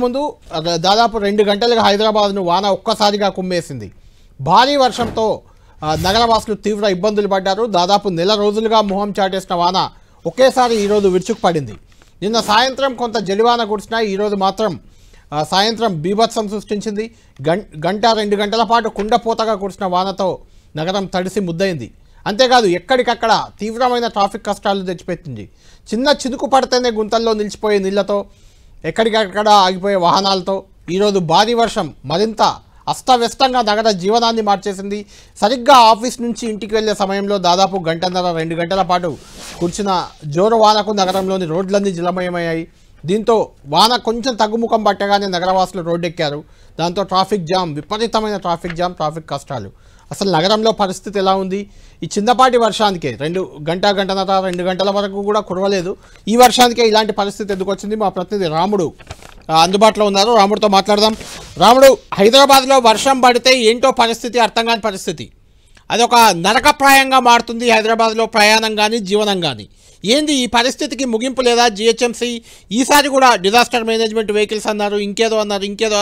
ముందు దాదాపు 2 గంటలుగా హైదరాబాద్ను వాన ఒక్కసారిగా కుమ్మేసింది. భారీ వర్షంతో నగరవాసులు తీవ్ర ఇబ్బందులు పడ్డారు. దాదాపు నెల రోజులుగా మొహం చాటేసిన వాన ఒకేసారి ఈరోజు విరుచుకుపడింది. నిన్న సాయంత్రం కొంత జడివాన కురిసినా ఈరోజు మాత్రం సాయంత్రం బీభత్సం సృష్టించింది. గంట 2 గంటల పాటు కుండపోతగా కురిసిన వానతో నగరం తడిసి ముద్దయింది. అంతేకాదు ఎక్కడికక్కడ తీవ్రమైన ట్రాఫిక్ కష్టాలు తెచ్చిపెట్టింది. చిన్న చినుకు పడితేనే గుంతల్లో నిలిచిపోయే నీళ్లతో, ఎక్కడికక్కడ ఆగిపోయే వాహనాలతో ఈరోజు భారీ వర్షం మరింత అస్తవ్యస్తంగా నగర జీవనాన్ని మార్చేసింది. సరిగ్గా ఆఫీస్ నుంచి ఇంటికి వెళ్లే సమయంలో దాదాపు గంటన్నర 2 గంటల పాటు కురిసిన జోరు వానకు నగరంలోని రోడ్లన్నీ జలమయమయ్యాయి. దీంతో వాన కొంచెం తగ్గుముఖం పట్టగానే నగరవాసులు రోడ్డెక్కారు. దాంతో ట్రాఫిక్ జామ్, విపరీతమైన ట్రాఫిక్ జామ్, ట్రాఫిక్ కష్టాలు. అసలు నగరంలో పరిస్థితి ఎలా ఉంది? ఈ చిన్నపాటి వర్షానికే 2 గంటల వరకు కూడా కురవలేదు. ఈ వర్షానికే ఇలాంటి పరిస్థితి ఎందుకు వచ్చింది? మా ప్రతినిధి రాముడు అందుబాటులో ఉన్నారు. రాముడితో మాట్లాడదాం. రాముడు, హైదరాబాద్లో వర్షం పడితే ఏంటో పరిస్థితి, అర్థం కాని పరిస్థితి. అదొక నరకప్రాయంగా మారుతుంది హైదరాబాద్లో ప్రయాణం కానీ జీవనం కానీ. ఏంది ఈ పరిస్థితికి ముగింపు లేదా? జిహెచ్ఎంసీ ఈసారి కూడా డిజాస్టర్ మేనేజ్మెంట్ వెహికల్స్ అన్నారు, ఇంకేదో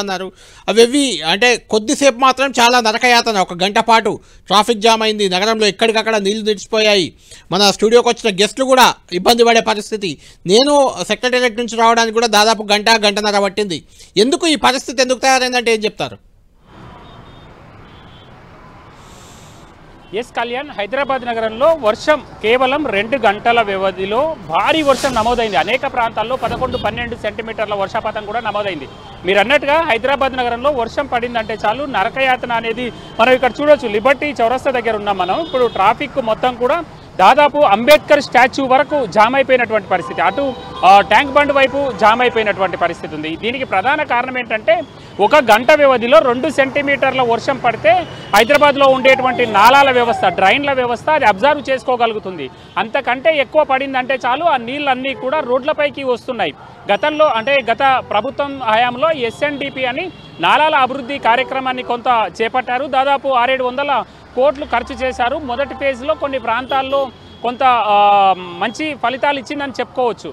అన్నారు. అవి అంటే కొద్దిసేపు మాత్రం చాలా నరకయాతన. 1 గంట పాటు ట్రాఫిక్ జామ్ అయింది. నగరంలో ఎక్కడికక్కడ నీళ్లు నిలిచిపోయాయి. మన స్టూడియోకి వచ్చిన గెస్టులు కూడా ఇబ్బంది పడే పరిస్థితి. నేను సెక్రటేరియట్ నుంచి రావడానికి కూడా దాదాపు గంటన్నర పట్టింది. ఎందుకు ఈ పరిస్థితి ఎందుకు తయారైందంటే ఏం చెప్తారు? ఎస్ కళ్యాణ్, హైదరాబాద్ నగరంలో వర్షం కేవలం 2 గంటల వ్యవధిలో భారీ వర్షం నమోదైంది. అనేక ప్రాంతాల్లో 11-12 సెంటీమీటర్ల వర్షపాతం కూడా నమోదైంది. మీరు అన్నట్టుగా హైదరాబాద్ నగరంలో వర్షం పడిందంటే చాలు నరకయాతన అనేది మనం ఇక్కడ చూడొచ్చు. లిబర్టీ చౌరస్తా దగ్గర ఉన్నాం మనం. ఇప్పుడు ట్రాఫిక్ మొత్తం కూడా దాదాపు అంబేద్కర్ స్టాచ్యూ వరకు జామ్ అయిపోయినటువంటి పరిస్థితి, అటు ట్యాంక్ బండ్ వైపు జామ్ అయిపోయినటువంటి పరిస్థితి ఉంది. దీనికి ప్రధాన కారణం ఏంటంటే 1 గంట వ్యవధిలో 2 సెంటీమీటర్ల వర్షం పడితే హైదరాబాద్లో ఉండేటువంటి నాలాల వ్యవస్థ, డ్రైన్ల వ్యవస్థ అది అబ్జర్వ్ చేసుకోగలుగుతుంది. అంతకంటే ఎక్కువ పడిందంటే చాలు ఆ నీళ్ళన్నీ కూడా రోడ్లపైకి వస్తున్నాయి. గతంలో అంటే గత ప్రభుత్వం హయాంలో ఎస్ఎన్డిపి అని నాలాల అభివృద్ధి కార్యక్రమాన్ని కొంత చేపట్టారు. దాదాపు 600-700 కోట్లు ఖర్చు చేశారు. మొదటి ఫేజ్లో కొన్ని ప్రాంతాల్లో కొంత మంచి ఫలితాలు ఇచ్చిందని చెప్పుకోవచ్చు.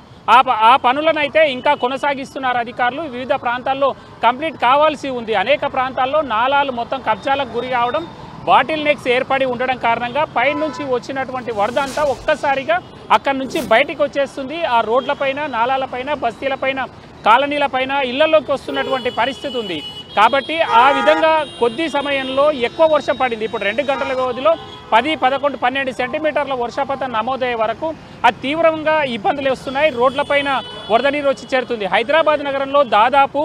ఆ పనులనైతే ఇంకా కొనసాగిస్తున్నారు అధికారులు. వివిధ ప్రాంతాల్లో కంప్లీట్ కావాల్సి ఉంది. అనేక ప్రాంతాల్లో నాలాలు మొత్తం కబ్జాలకు గురి కావడం, బాటిల్ నెక్స్ ఏర్పడి ఉండడం కారణంగా పైనుంచి వచ్చినటువంటి వరద అంతా ఒక్కసారిగా అక్కడి నుంచి బయటికి వచ్చేస్తుంది. ఆ రోడ్లపైన, నాలాలపైన, బస్తీలపైన, కాలనీలపైన, ఇళ్లలోకి వస్తున్నటువంటి పరిస్థితి ఉంది. కాబట్టి ఆ విధంగా కొద్ది సమయంలో ఎక్కువ వర్షం పడింది. ఇప్పుడు 2 గంటల వ్యవధిలో 10, 11, 12 సెంటీమీటర్ల వర్షపాతం నమోదయ్యే వరకు అది తీవ్రంగా ఇబ్బందులు వస్తున్నాయి. రోడ్లపైన వరద నీరు వచ్చి చేరుతుంది. హైదరాబాద్ నగరంలో దాదాపు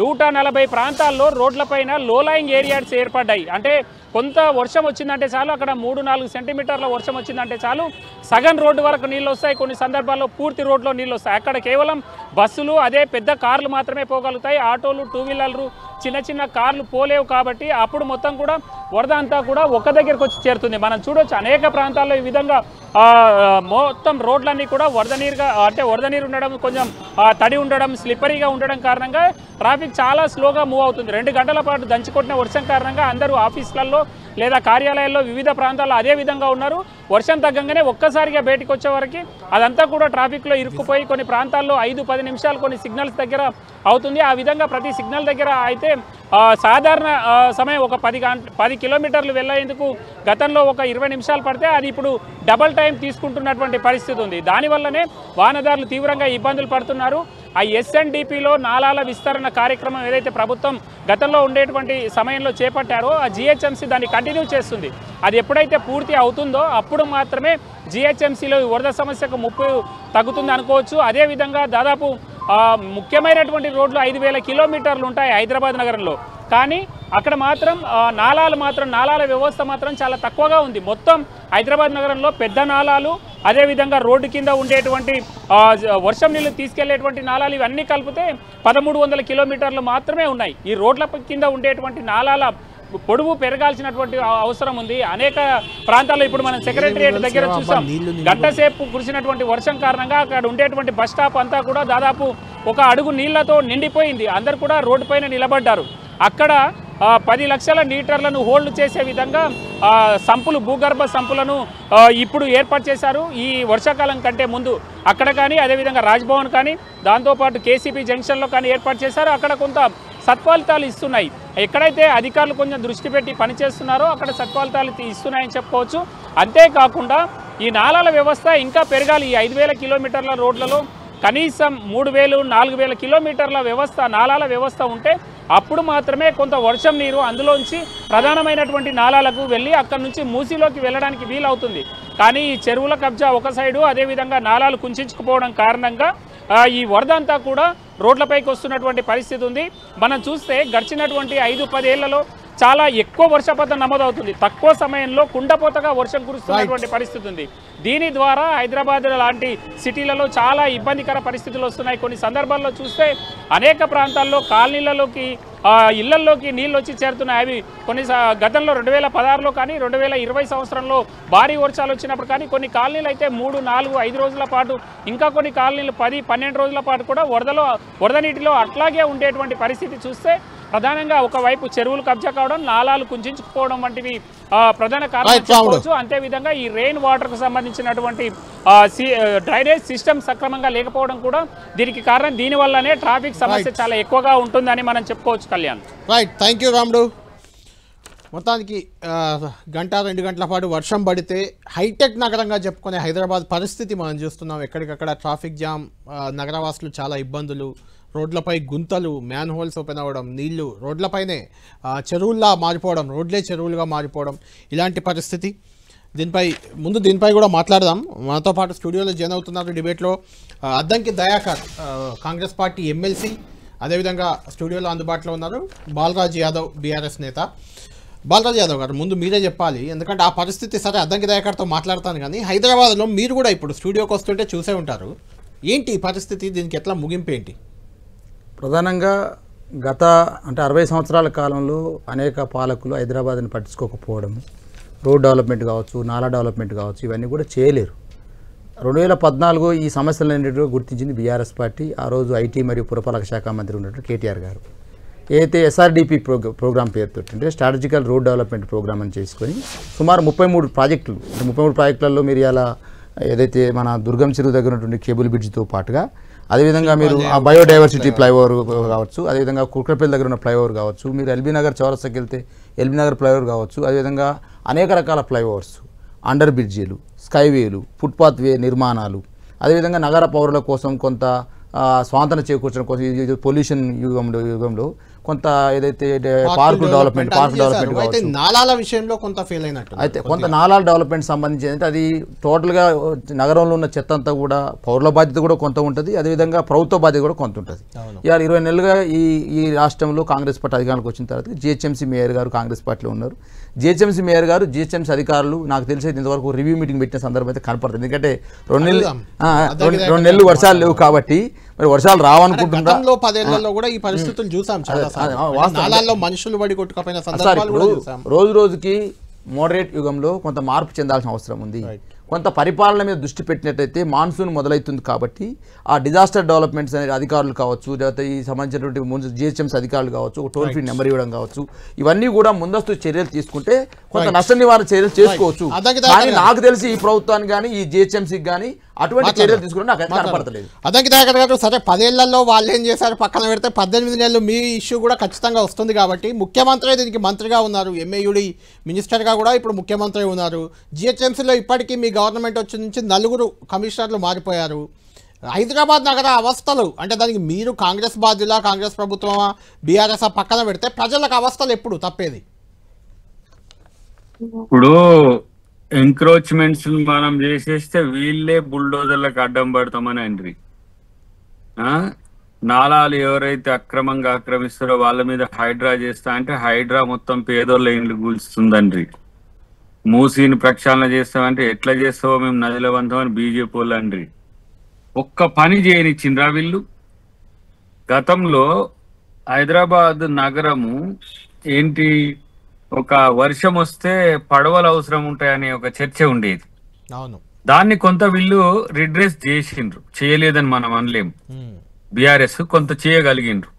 140 ప్రాంతాల్లో రోడ్లపైన లోలాయింగ్ ఏరియాస్ ఏర్పడ్డాయి. అంటే కొంత వర్షం వచ్చిందంటే చాలు, అక్కడ 3-4 సెంటీమీటర్ల వర్షం వచ్చిందంటే చాలు సగం రోడ్డు వరకు నీళ్ళు వస్తాయి. కొన్ని సందర్భాల్లో పూర్తి రోడ్లో నీళ్ళు వస్తాయి. అక్కడ కేవలం బస్సులు, అదే పెద్ద కార్లు మాత్రమే పోగలుగుతాయి. ఆటోలు, 2 వీలర్లు, చిన్న కార్లు పోలేవు. కాబట్టి అప్పుడు మొత్తం కూడా వరద అంతా కూడా ఒక దగ్గరకు వచ్చి చేరుతుంది. మనం చూడొచ్చు అనేక ప్రాంతాల్లో ఈ విధంగా మొత్తం రోడ్లన్నీ కూడా వరద నీరు ఉండడం, కొంచెం తడి ఉండడం, స్లిప్పరీగా ఉండడం కారణంగా ట్రాఫిక్ చాలా స్లోగా మూవ్ అవుతుంది. 2 గంటల పాటు దంచుకొట్టిన వర్షం కారణంగా అందరూ ఆఫీసులలో లేదా కార్యాలయాల్లో వివిధ ప్రాంతాల్లో అదే విధంగా ఉన్నారు. వర్షం తగ్గంగానే ఒక్కసారిగా బయటకు వచ్చే వరకు అదంతా కూడా ట్రాఫిక్లో ఇరుక్కుపోయి కొన్ని ప్రాంతాల్లో 5-10 నిమిషాలు కొన్ని సిగ్నల్స్ దగ్గర అవుతుంది. ఆ విధంగా ప్రతి సిగ్నల్ దగ్గర అయితే సాధారణ సమయం ఒక 10 కిలోమీటర్లు వెళ్ళేందుకు గతంలో ఒక 20 నిమిషాలు పడితే అది ఇప్పుడు డబల్ టైం తీసుకుంటున్నటువంటి పరిస్థితి ఉంది. దానివల్లనే వాహనదారులు తీవ్రంగా ఇబ్బందులు పడుతున్నారు. ఆ ఎస్ఎన్డిపిలో నాలాల విస్తరణ కార్యక్రమం ఏదైతే ప్రభుత్వం గతంలో ఉండేటువంటి సమయంలో చేపట్టారో ఆ జిహెచ్ఎంసీ దాన్ని కంటిన్యూ చేస్తుంది. అది ఎప్పుడైతే పూర్తి అవుతుందో అప్పుడు మాత్రమే జిహెచ్ఎంసీలో వరద సమస్యకు ముప్పు తగ్గుతుంది అనుకోవచ్చు. అదేవిధంగా దాదాపు ముఖ్యమైనటువంటి రోడ్లు 5,000 కిలోమీటర్లు ఉంటాయి హైదరాబాద్ నగరంలో. కానీ అక్కడ మాత్రం నాలాల వ్యవస్థ మాత్రం చాలా తక్కువగా ఉంది. మొత్తం హైదరాబాద్ నగరంలో పెద్ద నాలాలు, అదేవిధంగా రోడ్డు కింద ఉండేటువంటి వర్షం నీళ్ళు తీసుకెళ్లేటువంటి నాలాలు ఇవన్నీ కలిపితే 1,300 కిలోమీటర్లు మాత్రమే ఉన్నాయి. ఈ రోడ్ల కింద ఉండేటువంటి నాలాల పొడవు పెరగాల్సినటువంటి అవసరం ఉంది. అనేక ప్రాంతాల్లో ఇప్పుడు మనం సెక్రటేరియట్ దగ్గర చూసాం, గంట సేపు కురిసినటువంటి వర్షం కారణంగా అక్కడ ఉండేటువంటి బస్ స్టాప్ అంతా కూడా దాదాపు 1 అడుగు నీళ్లతో నిండిపోయింది. అందరు కూడా రోడ్డు పైన నిలబడ్డారు. అక్కడ 10 లక్షల లీటర్లను హోల్డ్ చేసే విధంగా సంపులు భూగర్భ సంపులను ఇప్పుడు ఏర్పాటు చేశారు ఈ వర్షాకాలం కంటే ముందు. అక్కడ కానీ అదేవిధంగా రాజ్భవన్ కానీ దాంతోపాటు కేసీపీ జంక్షన్లో కానీ ఏర్పాటు చేశారు. అక్కడ కొంత సత్ఫలితాలు ఇస్తున్నాయి. ఎక్కడైతే అధికారులు కొంచెం దృష్టి పెట్టి పనిచేస్తున్నారో అక్కడ సత్ఫలితాలు ఇస్తున్నాయని చెప్పుకోవచ్చు. అంతేకాకుండా ఈ నాలాల వ్యవస్థ ఇంకా పెరగాలి. ఈ 5,000 కిలోమీటర్ల రోడ్లలో కనీసం 3,000-4,000 కిలోమీటర్ల వ్యవస్థ నాలాల వ్యవస్థ ఉంటే అప్పుడు మాత్రమే కొంత వర్షం నీరు అందులోంచి ప్రధానమైనటువంటి నాలాలకు వెళ్ళి అక్కడి నుంచి మూసీలోకి వెళ్ళడానికి వీలవుతుంది. కానీ ఈ చెరువుల కబ్జా ఒక సైడు, అదేవిధంగా నాలాలు కుంచుకుపోవడం కారణంగా ఈ వరద అంతా కూడా రోడ్లపైకి వస్తున్నటువంటి పరిస్థితి ఉంది. మనం చూస్తే గడిచినటువంటి 5-10 ఏళ్లలో చాలా ఎక్కువ వర్షపాతం నమోదవుతుంది. తక్కువ సమయంలో కుండపోతగా వర్షం కురుస్తున్నటువంటి పరిస్థితి ఉంది. దీని ద్వారా హైదరాబాద్ లాంటి సిటీలలో చాలా ఇబ్బందికర పరిస్థితులు వస్తున్నాయి. కొన్ని సందర్భాల్లో చూస్తే అనేక ప్రాంతాల్లో కాలనీలలోకి ఇళ్లల్లోకి నీళ్ళు వచ్చి చేరుతున్నాయి. అవి కొన్ని గతంలో 2016లో కానీ 2020 సంవత్సరంలో భారీ వర్షాలు వచ్చినప్పుడు కానీ కొన్ని కాలనీలు అయితే 3, 4, 5 రోజుల పాటు, ఇంకా కొన్ని కాలనీలు 10, 12 రోజుల పాటు కూడా వరద నీటిలో అట్లాగే ఉండేటువంటి పరిస్థితి చూస్తే ప్రధానంగా ఒకవైపు చెరువులు కబ్జా కావడం, నాలాలు కుంచుకుపోవడం వంటివి ప్రధాన కారణం చెప్పుకోవచ్చు. అంతేవిధంగా ఈ రెయిన్ వాటర్కు సంబంధించినటువంటి డ్రైనేజ్ సిస్టమ్ సక్రమంగా లేకపోవడం కూడా దీనికి కారణం. దీనివల్లనే ట్రాఫిక్ సమస్య చాలా ఎక్కువగా ఉంటుందని మనం చెప్పుకోవచ్చు. కళ్యాణ్, రైట్, థ్యాంక్ యూ రాముడు. మొత్తానికి 1-2 గంటల పాటు వర్షం పడితే హైటెక్ నగరంగా చెప్పుకునే హైదరాబాద్ పరిస్థితి మనం చూస్తున్నాం. ఎక్కడికక్కడ ట్రాఫిక్ జామ్, నగరవాసులు చాలా ఇబ్బందులు, రోడ్లపై గుంతలు, మ్యాన్ హోల్స్ ఓపెన్ అవ్వడం, నీళ్లు రోడ్లపైనే చెరువుల్లా మారిపోవడం, రోడ్లే చెరువులుగా మారిపోవడం, ఇలాంటి పరిస్థితి. దీనిపై కూడా మాట్లాడదాం. మనతో పాటు స్టూడియోలో జాయిన్ అవుతున్నారు డిబేట్లో అద్దంకి దయాకర్, కాంగ్రెస్ పార్టీ ఎమ్మెల్సీ, అదేవిధంగా స్టూడియోలో అందుబాటులో ఉన్నారు బాలరాజ్ యాదవ్, బీఆర్ఎస్ నేత. బాలరాజ్ యాదవ్ గారు, ముందు మీరే చెప్పాలి, ఎందుకంటే ఆ పరిస్థితి సరే అద్దంకి దయాకర్తో మాట్లాడతాను, కానీ హైదరాబాద్లో మీరు కూడా ఇప్పుడు స్టూడియోకి వస్తుంటే చూసే ఉంటారు. ఏంటి ఈ పరిస్థితి, దీనికి ఎట్లా ముగింపు ఏంటి? ప్రధానంగా గత 60 సంవత్సరాల కాలంలో అనేక పాలకులు హైదరాబాద్ని పట్టించుకోకపోవడం, రోడ్ డెవలప్మెంట్ కావచ్చు, నాలా డెవలప్మెంట్ కావచ్చు, ఇవన్నీ కూడా చేయలేరు. 2014 ఈ సమస్యలన్నింటిలో గుర్తించింది బీఆర్ఎస్ పార్టీ. ఆ రోజు ఐటీ మరియు పురపాలక శాఖ మంత్రి ఉన్నట్టు కేటీఆర్ గారు ఏదైతే ఎస్ఆర్డిపి ప్రోగ్రామ్ పేరుతో అంటే స్ట్రాటజికల్ రోడ్ డెవలప్మెంట్ ప్రోగ్రామ్ అని చేసుకొని సుమారు 33 ప్రాజెక్టులు, 33 ప్రాజెక్టులలో మీరు ఇలా ఏదైతే మన దుర్గం చెరువు దగ్గర ఉన్నటువంటి కేబుల్ బ్రిడ్జ్తో పాటుగా అదేవిధంగా మీరు ఆ బయోడైవర్సిటీ ఫ్లైఓవర్ కావచ్చు, అదేవిధంగా కుర్కపల్లి దగ్గర ఉన్న ఫ్లైఓవర్ కావచ్చు, మీరు ఎల్బీ నగర్ చౌరస్తాకి వెళ్తే ఎల్బీ నగర్ ఫ్లైఓవర్ కావచ్చు, అదేవిధంగా అనేక రకాల ఫ్లైఓవర్స్, అండర్ బ్రిడ్జీలు, స్కైవేలు, ఫుట్పాత్ వే నిర్మాణాలు, అదేవిధంగా నగర పౌరుల కోసం కొంత స్వాతంత్రం చేకూర్చడం కోసం ఈ పొల్యూషన్ యుగంలో కొంత ఏదైతే పార్క్ డెవలప్మెంట్ అయితే నాలాల విషయంలో కొంత ఫెయిల్ అయినట్టు. అయితే కొంత నాలాల డెవలప్మెంట్ సంబంధించి అంటే అది టోటల్గా నగరంలో ఉన్న చెత్త అంతా కూడా పౌరుల బాధ్యత కూడా కొంత ఉంటుంది, అదేవిధంగా ప్రభుత్వ బాధ్యత కూడా కొంత ఉంటుంది. ఇవాళ 20 నెలలుగా ఈ రాష్ట్రంలో కాంగ్రెస్ పార్టీ అధికారంలోకి వచ్చిన తర్వాత జిహెచ్ఎంసీ మేయర్ గారు కాంగ్రెస్ పార్టీలో ఉన్నారు. జిహెచ్ఎంసీ మేయర్ గారు, జిహెచ్ఎంసీ అధికారులు నాకు తెలిసి ఇంతవరకు రివ్యూ మీటింగ్ పెట్టిన సందర్భం అయితే కనపడుతుంది. ఎందుకంటే 2 నెలలు వర్షాలు లేవు కాబట్టి మరి వర్షాలు రావనుకుంటున్నారు. 10 ఏళ్లలో కూడా ఈ పరిస్థితులు చూసాం. నాలాల్లో మనుషులు పడి కొట్టుకపోయిన సందర్భాలు కూడా చూసాం. రోజు రోజుకి మోడరేట్ యుగంలో కొంత మార్పు చెందాల్సిన అవసరం ఉంది. కొంత పరిపాలన మీద దృష్టి పెట్టినట్టయితే మాన్సూన్ మొదలవుతుంది కాబట్టి ఆ డిజాస్టర్ డెవలప్మెంట్స్ అనే అధికారులు కావచ్చు, లేకపోతే ఈ సంబంధించినటువంటి జిహెచ్ఎంసీ అధికారులు కావచ్చు, ఒక టోల్ ఫ్రీ నెంబర్ ఇవ్వడం కావచ్చు, ఇవన్నీ కూడా ముందస్తు చర్యలు తీసుకుంటే కొంత నష్ట నివారణ చర్యలు చేసుకోవచ్చు. కానీ నాకు తెలిసి ఈ ప్రభుత్వానికి కానీ ఈ జిహెచ్ఎంసీకి కానీ అటువంటి చర్యలు తీసుకుంటే నాకు కనపడతలేదు. అదంకి దాకా గారు, సరే 10 ఏళ్లలో వాళ్ళు ఏం చేశారు పక్కన పెడితే 18 నెలలు మీ ఇష్యూ కూడా ఖచ్చితంగా వస్తుంది కాబట్టి ముఖ్యమంత్రి దీనికి మంత్రిగా ఉన్నారు, ఎంఏయుడి మినిస్టర్గా కూడా ఇప్పుడు ముఖ్యమంత్రి ఉన్నారు. జిహెచ్ఎంసీలో ఇప్పటికీ మీ గవర్నమెంట్ వచ్చి నుంచి 4 కమిషనర్లు మారిపోయారు. హైదరాబాద్ నగర అవస్థలు అంటే దానికి మీరు కాంగ్రెస్ బాధ్యులా, కాంగ్రెస్ ప్రభుత్వమా, బీఆర్ఎస్ పక్కన పెడితే ప్రజలకు అవస్థలు ఎప్పుడు తప్పేది? ఇప్పుడు ఎంక్రోచ్మెంట్స్ మనం చేసేస్తే వీళ్ళే బుల్డోజర్లకు అడ్డం పడతామని అండ్రి. నాలాలు ఎవరైతే అక్రమంగా ఆక్రమిస్తారో వాళ్ళ మీద హైడ్రా చేస్తా అంటే హైడ్రా మొత్తం పేదోళ్ళ ఇండ్లు కూల్చుతుందండ్రి. మూసీని ప్రక్షాళన చేస్తామంటే ఎట్లా చేస్తావో మేము నదిలో వంతామని బీజేపీ వాళ్ళు అండ్రి. ఒక్క పని చేయనిచ్చిండ్రా వీళ్ళు. గతంలో హైదరాబాద్ నగరము ఏంటి, ఒక వర్షం వస్తే పడవలు అవసరం ఉంటాయనే ఒక చర్చ ఉండేది. దాన్ని కొంత వీళ్ళు రిడ్రెస్ చేసిండ్రు, చేయలేదని మనం అనలేము. బీఆర్ఎస్ కొంత చేయగలిగిండ్రు.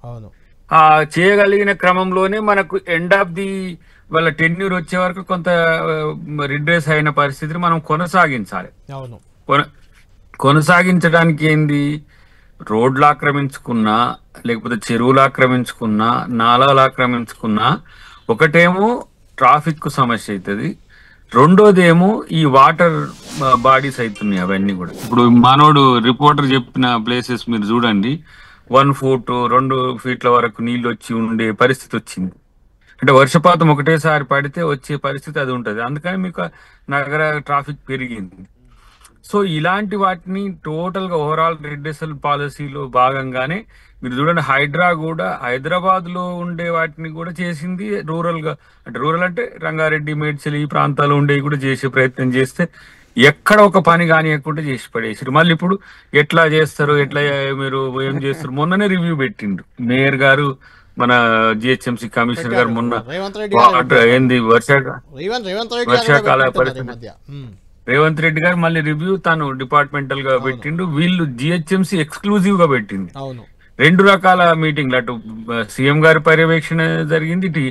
చేయగలిగిన క్రమంలోనే మనకు ఎండ్ ఆఫ్ ది వాళ్ళ టెన్యూర్ వచ్చే వరకు కొంత రిడ్రెస్ అయిన పరిస్థితిని మనం కొనసాగించాలి. అవును. కొనసాగించడానికి ఏంది, రోడ్లు ఆక్రమించుకున్నా లేకపోతే చెరువులు ఆక్రమించుకున్నా నాలాలు ఆక్రమించుకున్నా ఒకటేమో ట్రాఫిక్ కు సమస్య అవుతుంది, రెండోదేమో ఈ వాటర్ బాడీస్ అవుతున్నాయి అవన్నీ కూడా. ఇప్పుడు మనోడు రిపోర్టర్ చెప్పిన ప్లేసెస్ మీరు చూడండి, 1 ఫూట్ 2 ఫీట్ల వరకు నీళ్ళు వచ్చి ఉండే పరిస్థితి వచ్చింది. అంటే వర్షపాతం ఒకటేసారి పడితే వచ్చే పరిస్థితి అది ఉంటుంది. అందుకని మీకు నగర ట్రాఫిక్ పెరిగింది. సో ఇలాంటి వాటిని టోటల్ గా ఓవరాల్ రెడ్రెసల్ పాలసీలో భాగంగానే మీరు చూడండి, హైడ్రా కూడా హైదరాబాద్ లో ఉండే వాటిని కూడా చేసింది రూరల్ గా. అంటే రూరల్ అంటే రంగారెడ్డి, మేడ్చల్ ఈ ప్రాంతాల్లో ఉండేవి కూడా చేసే ప్రయత్నం చేస్తే ఎక్కడ ఒక పని కానియకుండా చేసి పడేసారు. మళ్ళీ ఇప్పుడు ఎట్లా చేస్తారు, ఎట్లా మీరు ఏం చేస్తారు, మొన్ననే రివ్యూ పెట్టిండ్రు మేయర్ గారు, మన జిహెచ్ఎంసీ కమిషనర్ గారు మొన్న ఏంది వర్షాకాల పరిస్థితి. రేవంత్ రెడ్డి గారు మళ్ళీ రివ్యూ తను డిపార్ట్మెంటల్ గా పెట్టిండు, వీళ్ళు జిహెచ్ఎంసీ ఎక్స్క్లూజివ్ గా పెట్టింది. 2 రకాల మీటింగ్లు, అటు సీఎం గారి పర్యవేక్షణ జరిగింది, ఇటు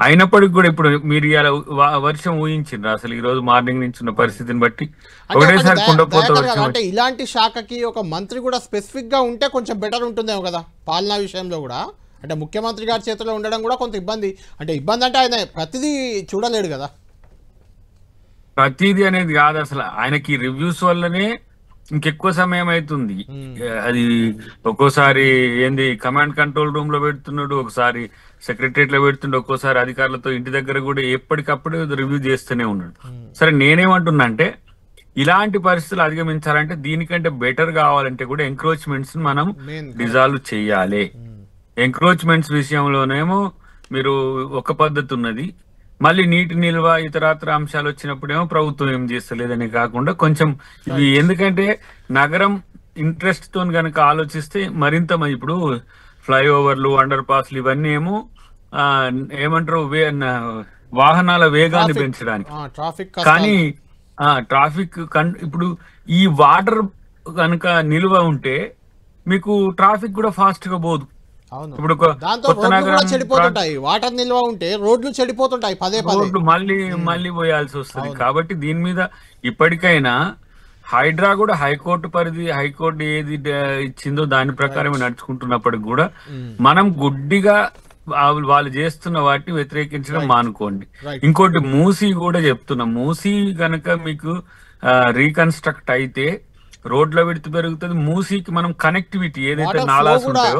అయినప్పటికి కూడా ఇప్పుడు మీరు ఇలా వర్షం ఊహించిండ్రు అసలు ఈ రోజు మార్నింగ్ నుంచి ఉన్న పరిస్థితిని బట్టి ఒకటేసారి కుండపోత వర్షం. అంటే ఇలాంటి శాఖకి ఒక మంత్రి కూడా స్పెసిఫిక్ గా ఉంటే కొంచెం బెటర్ ఉంటుందేమో కదా పాలనా విషయంలో కూడా. అంటే ముఖ్యమంత్రి గారి చేతిలో ఉండడం కూడా కొంత ఇబ్బంది. అంటే ఇబ్బంది అంటే ఆయన ప్రతిదీ చూడలేడు కదా. ప్రతిదీ అనేది కాదు, అసలు ఆయనకి రివ్యూస్ వల్లనే ఇంకెక్కువ సమయం అవుతుంది. అది ఒక్కోసారి ఏంది కమాండ్ కంట్రోల్ రూమ్ లో పెడుతున్నాడు, ఒకసారి సెక్రటరియట్ లో పెడుతుండే, ఒక్కోసారి అధికారులతో ఇంటి దగ్గర కూడా ఎప్పటికప్పుడు రివ్యూ చేస్తూనే ఉన్నాడు. సరే నేనేమంటున్నా అంటే ఇలాంటి పరిస్థితులు అధిగమించాలంటే దీనికంటే బెటర్ కావాలంటే కూడా ఎంక్రోచ్మెంట్స్ మనం డిజాల్వ్ చేయాలి. ఎంక్రోచ్మెంట్స్ విషయంలోనేమో మీరు ఒక పద్ధతి ఉన్నది, మళ్ళీ నీటి నిల్వ ఇతరాతర అంశాలు వచ్చినప్పుడేమో ప్రభుత్వం ఏం చేస్తలేదని కాకుండా కొంచెం ఇవి ఎందుకంటే నగరం ఇంట్రెస్ట్ తో కనుక ఆలోచిస్తే మరింత ఇప్పుడు ఫ్లైఓవర్లు, అండర్ పాస్లు ఇవన్నీ ఏమో ఏమంటారు వాహనాల వేగాన్ని పెంచడానికి. కానీ ట్రాఫిక్ ఇప్పుడు ఈ వాటర్ కనుక నిల్వ ఉంటే మీకు ట్రాఫిక్ కూడా ఫాస్ట్ గా పోదు. ఇప్పుడు చెడిపోతుంటాయి, వాటర్ నిల్వ ఉంటే రోడ్లు చెడిపోతుంటాయి, రోడ్లు మళ్ళీ పోయాల్సి వస్తుంది. కాబట్టి దీని మీద ఇప్పటికైనా హైడ్రా కూడా హైకోర్టు పరిధి, హైకోర్టు ఏది ఇచ్చిందో దాని ప్రకారమే నడుచుకుంటున్నప్పటికి కూడా మనం గుడ్డిగా వాళ్ళు చేస్తున్న వాటిని వ్యతిరేకించడం మానుకోండి. ఇంకోటి మూసీ కూడా చెప్తున్నా, మూసీ గనక మీకు రీకన్స్ట్రక్ట్ అయితే రోడ్ల విడత పెరుగుతుంది, మూసీకి మనం కనెక్టివిటీ ఏదైతే నాలాస్ ఉంటాయో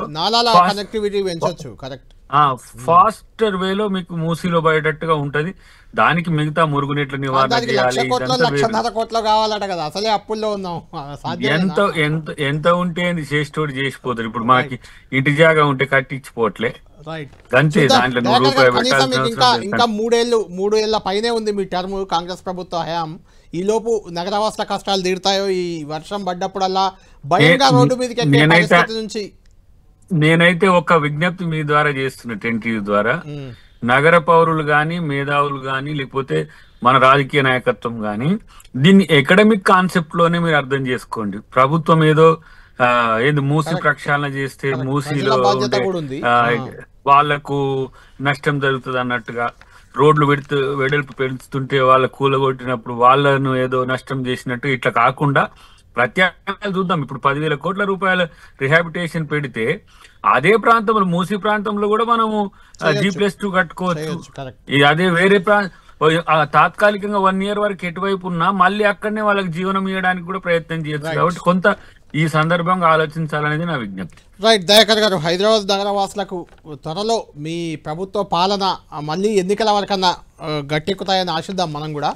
ఫాస్టర్ వేలో మీకు మూసీలో పోయేటట్టుగా ఉంటది. దానికి మిగతా మురుగునీట్ల నివారణ చేయాలి. ఎంత ఉంటే చేసేటోడు చేసిపోతారు. ఇప్పుడు మనకి ఇంటి జాగా ఉంటే కట్టించిపోవట్లే, అంతే. దాంట్లో 100 రూపాయలు ఇంకా 3 ఏళ్ల పైనే ఉంది మీ టర్మ్ కాంగ్రెస్ ప్రభుత్వ హయాం. ఈ లోపు నగరవాసుల కష్టాలు తీరుతాయో ఈ వర్షం పడ్డప్పుడల్లా భయంగా రోడ్డు మీదకి ఎక్కే పరిస్థితి నుంచి? నేనైతే ఒక విజ్ఞప్తి మీ ద్వారా చేస్తున్న టెన్టీవీ ద్వారా, నగర పౌరులు గాని, మేధావులు గాని, లేకపోతే మన రాజకీయ నాయకత్వం గాని దీన్ని ఎకడమిక్ కాన్సెప్ట్ లోనే మీరు అర్థం చేసుకోండి. ప్రభుత్వం ఏదో ఏంది మూసి ప్రక్షాళన చేస్తే మూసిలో వాళ్లకు నష్టం జరుగుతుంది అన్నట్టుగా, రోడ్లు వెడల్పు పెంచుతుంటే వాళ్ళ కూలగొట్టినప్పుడు వాళ్ళను ఏదో నష్టం చేసినట్టు ఇట్లా కాకుండా ప్రత్యామ్నాయాలు చూద్దాం. ఇప్పుడు 10,000 కోట్ల రూపాయల రిహాబిటేషన్ పెడితే అదే ప్రాంతంలో మూసీ ప్రాంతంలో కూడా మనము G+2 కట్టుకోవచ్చు. అదే వేరే తాత్కాలికంగా 1 ఇయర్ వరకు ఎటువైపు ఉన్నా మళ్ళీ అక్కడనే వాళ్ళకి జీవనం ఇవ్వడానికి కూడా ప్రయత్నం చేయొచ్చు. కాబట్టి కొంత ఈ సందర్భంగా ఆలోచించాలనేది నా విజ్ఞప్తి. రైట్. దయాకర్ గారు, హైదరాబాద్ నగరవాసులకు త్వరలో మీ ప్రభుత్వ పాలన మళ్ళీ ఎన్నికల వరకన్నా గట్టెక్కుతాయని ఆశిద్దాం మనం కూడా.